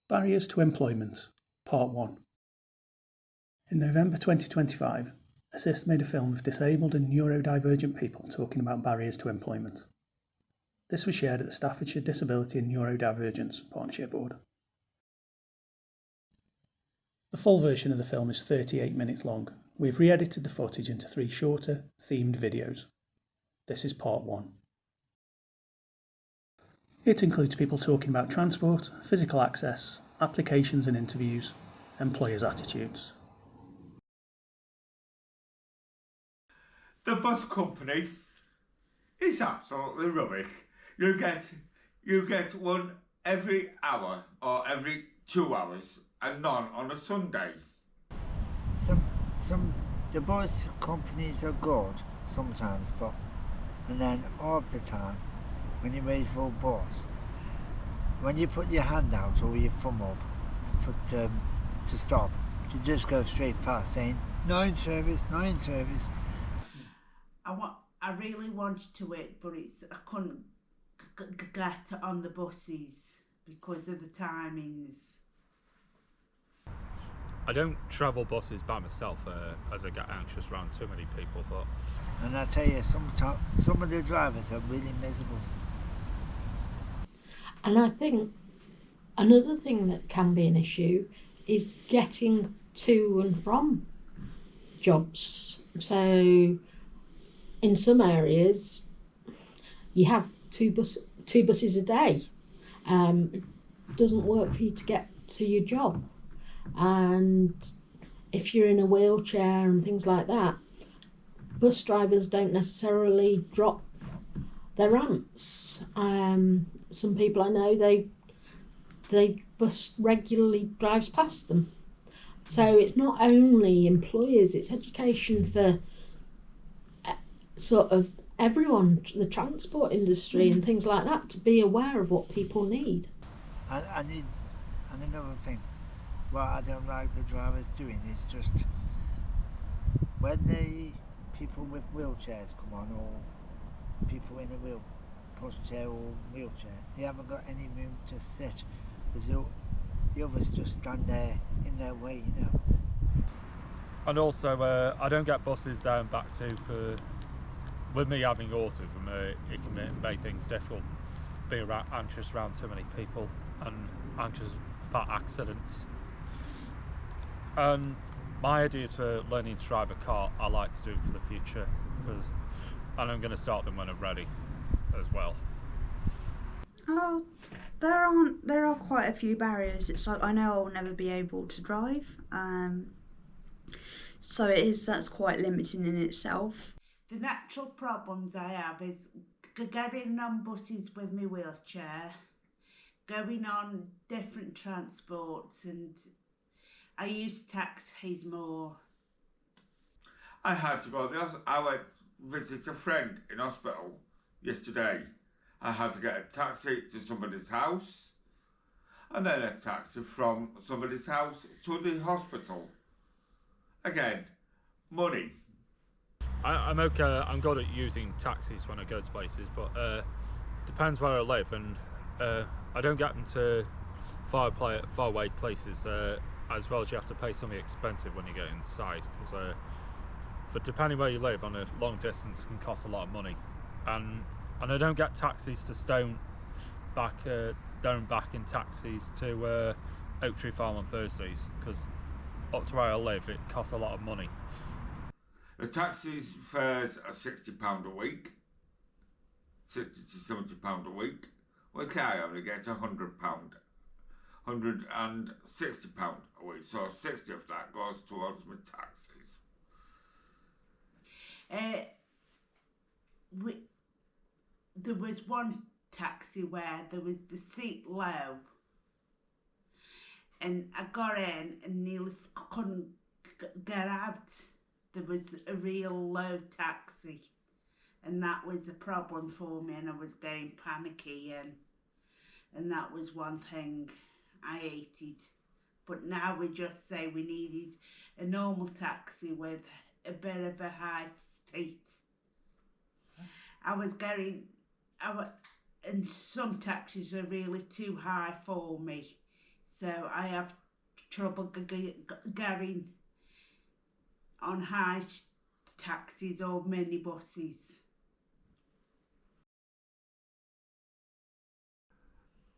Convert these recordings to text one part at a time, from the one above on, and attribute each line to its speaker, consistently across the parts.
Speaker 1: Barriers to Employment, Part 1. In November 2025, Assist made a film of disabled and neurodivergent people talking about barriers to employment. This was shared at the Staffordshire Disability and Neurodivergence Partnership Board. The full version of the film is 38 minutes long. We've re-edited the footage into 3 shorter, themed videos. This is Part 1. It includes people talking about transport, physical access, applications and interviews, employers' attitudes.
Speaker 2: The bus company is absolutely rubbish. You get one every hour or every 2 hours and none on a Sunday.
Speaker 3: The bus companies are good sometimes, and then half the time when you wait for a bus, when you put your hand out or your thumb up to stop, you just go straight past saying "not in service, not in service."
Speaker 4: I really wanted to wait, but I couldn't get on the buses because of the timings.
Speaker 5: I don't travel buses by myself as I get anxious around too many people,
Speaker 3: And I tell you, some of the drivers are really miserable.
Speaker 6: And I think another thing that can be an issue is getting to and from jobs. So in some areas you have two buses a day. It doesn't work for you to get to your job. And if you're in a wheelchair and things like that, bus drivers don't necessarily drop their ramps. Some people I know, they bus regularly drives past them. So it's not only employers, it's education for sort of everyone, the transport industry and things like that, to be aware of what people need.
Speaker 3: And another thing, what I don't like the drivers doing is just when people with wheelchairs come on, or people in a pushchair or wheelchair, they haven't got any room to sit, because the others just stand there in their way, you know.
Speaker 5: And also, I don't get buses there and back too. With me having autism, it can make things difficult. Being anxious around too many people and anxious about accidents. And my ideas for learning to drive a car, I like to do it for the future, and I'm going to start them when I'm ready as well.
Speaker 7: Oh, there are quite a few barriers. It's like, I know I'll never be able to drive, so that's quite limiting in itself.
Speaker 4: The natural problems I have is getting on buses with my wheelchair, going on different transports, and I use taxis more.
Speaker 2: I had to go. I went visit a friend in hospital yesterday. I had to get a taxi to somebody's house, and then a taxi from somebody's house to the hospital. Again, money.
Speaker 5: I'm okay. I'm good at using taxis when I go to places, but depends where I live, and I don't get them to far away places. As well as you have to pay something expensive when you get inside, because for depending where you live on a long distance can cost a lot of money, and I don't get taxis to Stone back there and back in taxis to Oak Tree Farm on Thursdays, because up to where I live it costs a lot of money.
Speaker 2: The taxis fares are £60 a week, £60 to £70 a week. Well, I only get £100. £160 a week, so 60 of that goes towards my taxes.
Speaker 4: There was one taxi where there was the seat low, and I got in and nearly couldn't get out. There was a real low taxi, and that was a problem for me, and I was getting panicky, and that was one thing I hated. But now we just say we needed a normal taxi with a bit of a high seat. And some taxis are really too high for me, So I have trouble getting on high taxis or minibuses.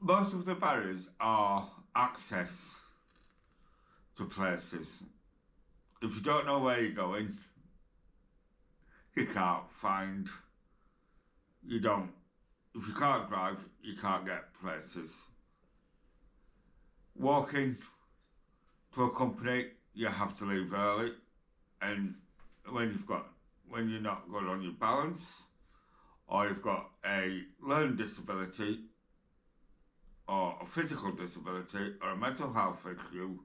Speaker 2: Most of the barriers are access to places. If you don't know where you're going, you can't find, if you can't drive, you can't get places. Walking to a company, you have to leave early, and when you're not good on your balance, or you've got a learning disability, or a physical disability, or a mental health issue,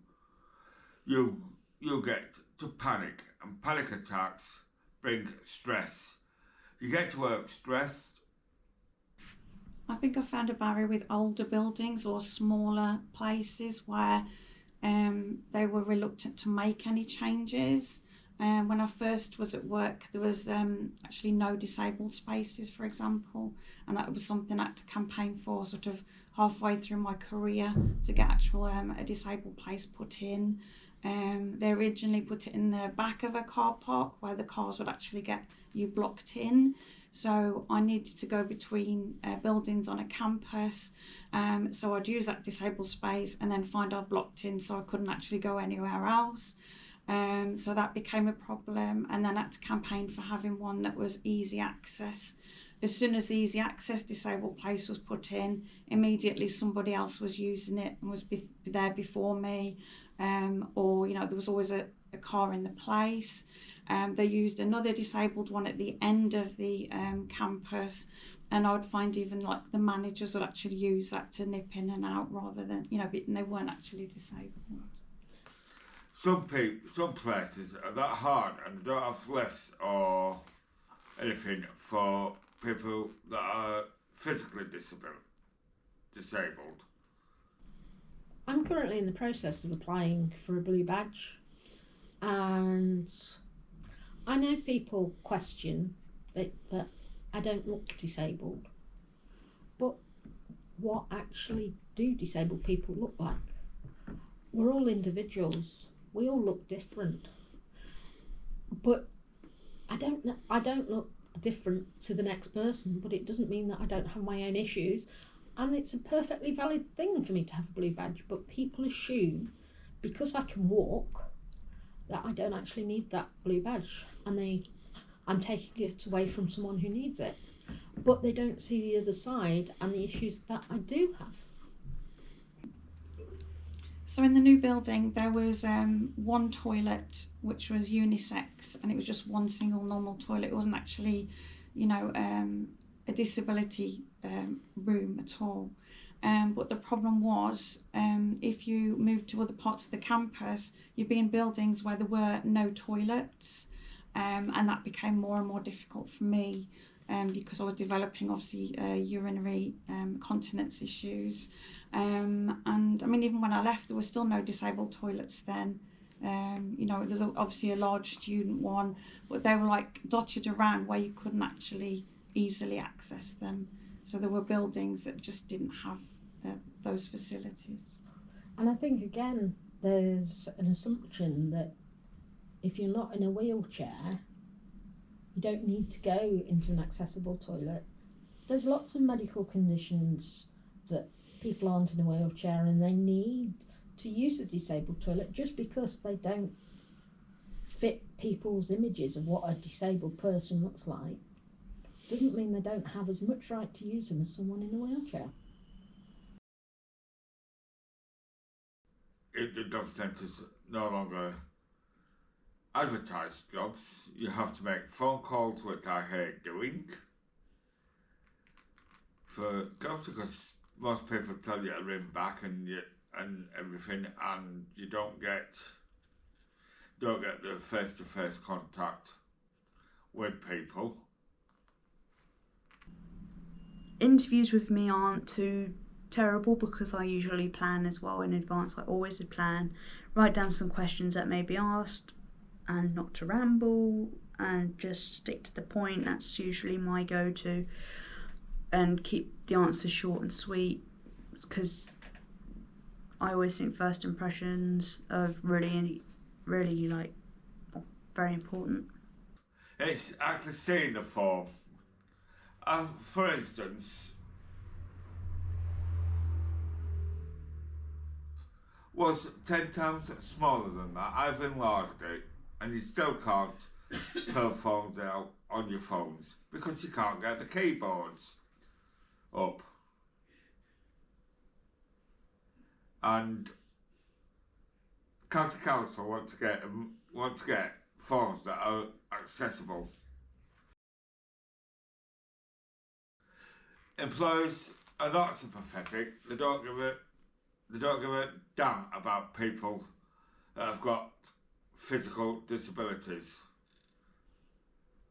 Speaker 2: you get to panic, and panic attacks bring stress. You get to work stressed.
Speaker 8: I think I found a barrier with older buildings or smaller places where they were reluctant to make any changes. When I first was at work, there was actually no disabled spaces, for example, and that was something I had to campaign for sort of halfway through my career to get actual a disabled place put in. They originally put it in the back of a car park where the cars would actually get you blocked in. So I needed to go between buildings on a campus. So I'd use that disabled space and then find I blocked in, so I couldn't actually go anywhere else. So that became a problem, and then I had to campaign for having one that was easy access. As soon as the easy access disabled place was put in, immediately somebody else was using it and was there before me, or there was always a car in the place. They used another disabled one at the end of the campus, and I would find even like the managers would actually use that to nip in and out rather than, they weren't actually disabled.
Speaker 2: Some places are that hard and don't have lifts or anything for people that are physically disabled.
Speaker 6: I'm currently in the process of applying for a blue badge, and I know people question that I don't look disabled, but what actually do disabled people look like? We're all individuals. We all look different, but I don't look different to the next person, but it doesn't mean that I don't have my own issues, and it's a perfectly valid thing for me to have a blue badge. But people assume because I can walk that I don't actually need that blue badge, and I'm taking it away from someone who needs it, but they don't see the other side and the issues that I do have.
Speaker 8: So in the new building, there was one toilet which was unisex, and it was just one single normal toilet. It wasn't actually, a disability room at all. But the problem was, if you moved to other parts of the campus, you'd be in buildings where there were no toilets, and that became more and more difficult for me. Because I was developing obviously urinary continence issues, and I mean even when I left there was still no disabled toilets then. There's obviously a large student one, but they were like dotted around where you couldn't actually easily access them. So there were buildings that just didn't have those facilities.
Speaker 6: And I think again there's an assumption that if you're not in a wheelchair, you don't need to go into an accessible toilet. There's lots of medical conditions that people aren't in a wheelchair and they need to use a disabled toilet. Just because they don't fit people's images of what a disabled person looks like doesn't mean they don't have as much right to use them as someone in a wheelchair.
Speaker 2: The job centres no longer advertise jobs. You have to make phone calls, which I hate doing, for jobs, because most people tell you to ring back and everything, and you don't get the face-to-face contact with people.
Speaker 7: Interviews with me aren't too terrible because I usually plan as well in advance. I always would plan, write down some questions that may be asked, and not to ramble and just stick to the point. That's usually my go-to, and keep the answers short and sweet, because I always think first impressions are really like very important.
Speaker 2: It's actually seeing the form. For instance, was 10 times smaller than that. I've enlarged it, and you still can't fill forms out on your phones because you can't get the keyboards up. And County Council want to get forms that are accessible. Employers are not sympathetic. They don't give a damn about people that have got physical disabilities,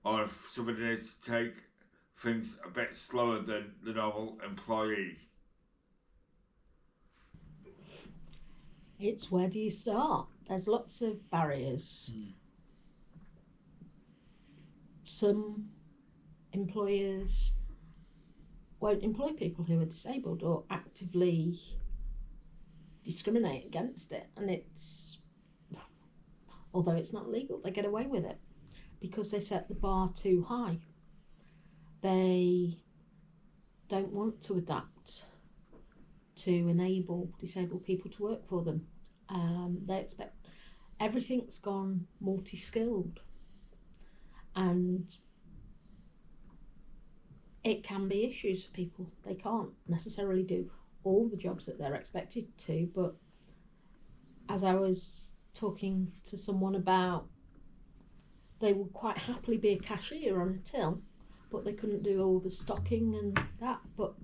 Speaker 2: or if somebody needs to take things a bit slower than the normal employee.
Speaker 6: It's where do you start? There's lots of barriers. Some employers won't employ people who are disabled or actively discriminate against it, and it's, although it's not legal, they get away with it because they set the bar too high. They don't want to adapt to enable disabled people to work for them. They expect everything's gone multi-skilled, and it can be issues for people. They can't necessarily do all the jobs that they're expected to, but as I was talking to someone about, they would quite happily be a cashier on a till, but they couldn't do all the stocking and that. But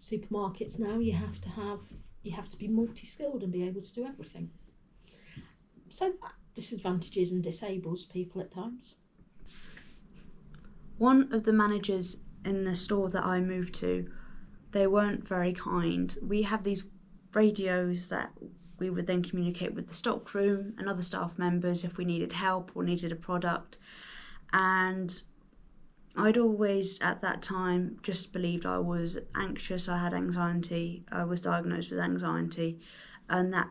Speaker 6: supermarkets now, you have to be multi-skilled and be able to do everything. So that disadvantages and disables people at times.
Speaker 7: One of the managers in the store that I moved to, they weren't very kind. We have these radios that we would then communicate with the stockroom and other staff members if we needed help or needed a product. And I'd always, at that time, just believed I was anxious. I had anxiety. I was diagnosed with anxiety, and that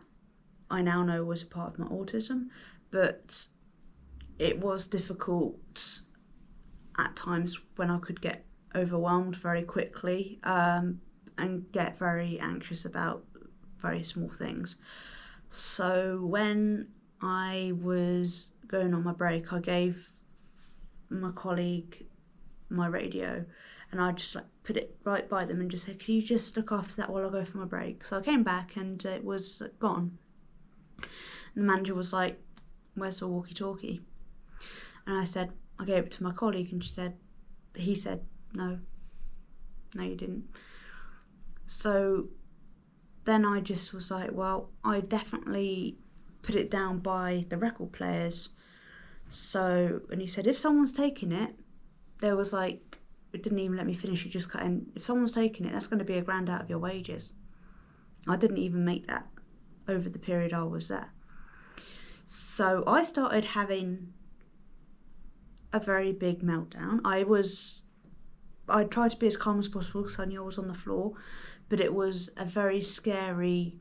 Speaker 7: I now know was a part of my autism. But it was difficult at times when I could get overwhelmed very quickly and get very anxious about very small things. So when I was going on my break, I gave my colleague my radio, and I just put it right by them and just said, "Can you just look after that while I go for my break?" So I came back and it was gone. And the manager was like, "Where's the walkie-talkie?" And I said, I gave it to my colleague, and he said, no, you didn't. So then I just was like, well, I definitely put it down by the record players. So, and he said, if someone's taking it, there was like, it didn't even let me finish, it just cut in. If someone's taking it, that's going to be £1,000 out of your wages. I didn't even make that over the period I was there. So I started having a very big meltdown. I tried to be as calm as possible because I knew I was on the floor, but it was a very scary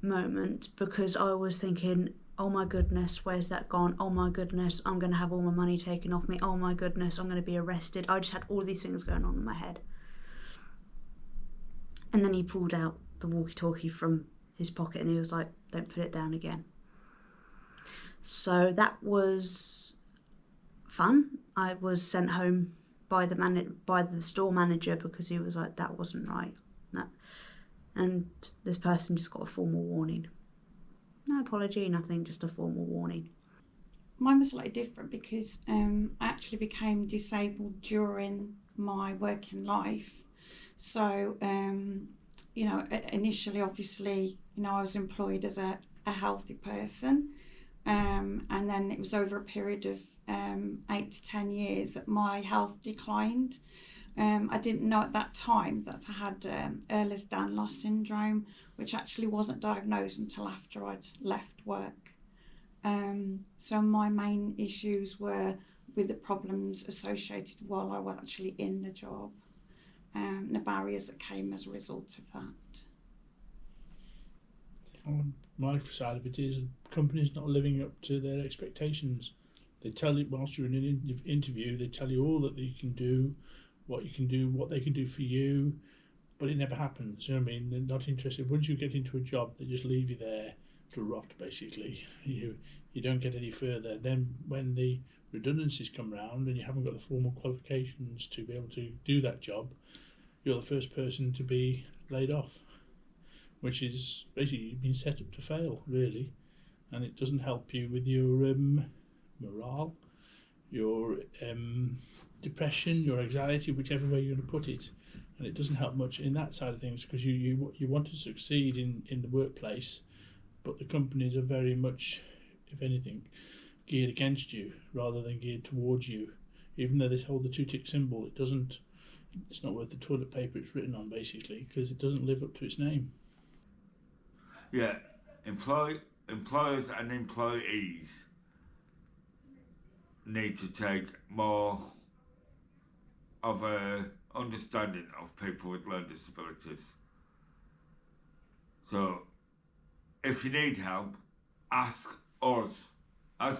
Speaker 7: moment because I was thinking, oh my goodness, where's that gone? Oh my goodness, I'm going to have all my money taken off me. Oh my goodness, I'm going to be arrested. I just had all these things going on in my head. And then he pulled out the walkie-talkie from his pocket and he was like, don't put it down again. So that was fun. I was sent home by the store manager because he was like, that wasn't right. And this person just got a formal warning. No apology, nothing, just a formal warning.
Speaker 8: Mine was slightly different because I actually became disabled during my working life. So, initially, obviously, I was employed as a healthy person. And then it was over a period of 8 to 10 years that my health declined. I didn't know at that time that I had Ehlers-Danlos syndrome, which actually wasn't diagnosed until after I'd left work. So my main issues were with the problems associated while I was actually in the job, the barriers that came as a result of that.
Speaker 9: on my side of it is companies not living up to their expectations. They tell you whilst you're in an interview, they tell you all that you can do, what they can do for you, but it never happens. You know what I mean? They're not interested. Once you get into a job, they just leave you there to rot, basically. You don't get any further. Then when the redundancies come round and you haven't got the formal qualifications to be able to do that job, you're the first person to be laid off, which is basically you've been set up to fail, really, and it doesn't help you with your morale, your depression, your anxiety, whichever way you're going to put it, and it doesn't help much in that side of things because you want to succeed in the workplace, but the companies are very much, if anything, geared against you rather than geared towards you. Even though they hold the two-tick symbol, it's not worth the toilet paper it's written on, basically, because it doesn't live up to its name.
Speaker 2: Yeah, employers and employees need to take more of a understanding of people with learning disabilities. So, if you need help, ask us as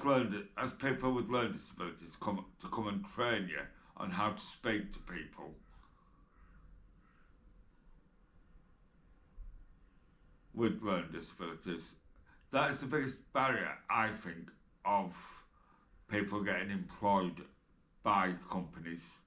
Speaker 2: people with learning disabilities to come and train you on how to speak to people with learning disabilities. That is the biggest barrier, I think, of people getting employed by companies.